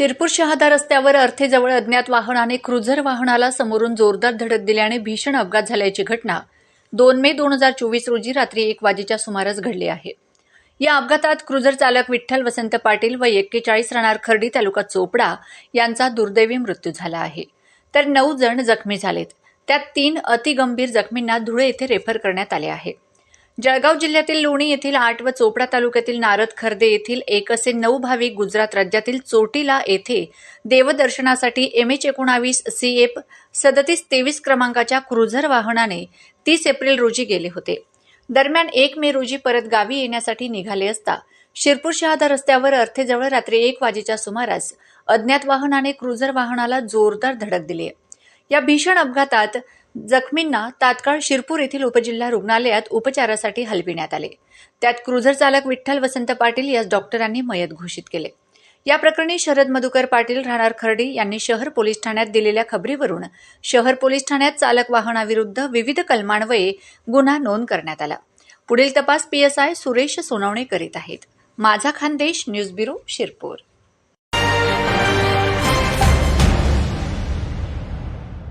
शिरपूर शहादा रस्त्यावर अर्थेजवळ अज्ञात वाहनाने क्रुझर वाहनाला समोरून जोरदार धडक दिल्याने भीषण अपघात झाल्याची घटना 2 मे 2024 रोजी रात्री 1 वाजेच्या सुमारास घडली आहे। या अपघातात क्रुझर चालक विठ्ठल वसंत पाटील व 41 राहणार खर्डी तालुका चोपडा यांचा दुर्दैवी मृत्यू झाला आहे, तर 9 जण जखमी झालेत। त्यात 3 अतिगंभीर जखमींना धुळे येथे रेफर करण्यात आले आहे। जळगाव जिल्ह्यातील लोणी येथील 8 व चोपडा तालुक्यातील नारद खर्दे येथील 1 असे 9 भाविक गुजरात राज्यातील चोटीला येथे देवदर्शनासाठी MH19 CF 3723 क्रमांकाच्या क्रुझर वाहनाने 30 एप्रिल रोजी गेले होते। दरम्यान 1 मे रोजी परत गावी येण्यासाठी निघाले असता शिरपूर शहादा रस्त्यावर अर्थेजवळ रात्री 1 वाजेच्या सुमारास अज्ञात वाहनाने क्रुझर वाहनाला जोरदार धडक दिली। या भीषण अपघातात जखमींना तात्काळ शिरपूर येथील उपजिल्हा रुग्णालयात उपचारासाठी हलविण्यात आले। त्यात क्रुझर चालक विठ्ठल वसंत पाटील यास डॉक्टरांनी मयत घोषित केले। या प्रकरणी शरद मधुकर पाटील राहणार खर्डी यांनी शहर पोलीस ठाण्यात दिलेल्या खबरीवरून शहर पोलीस ठाण्यात चालक वाहनाविरुद्ध विविध कलमान्वये गुन्हा नोंद करण्यात आला। पुढील तपास PSI सुरेश सोनवणे करीत आहेत। माझा खानदेश न्यूज ब्युरो शिरपूर।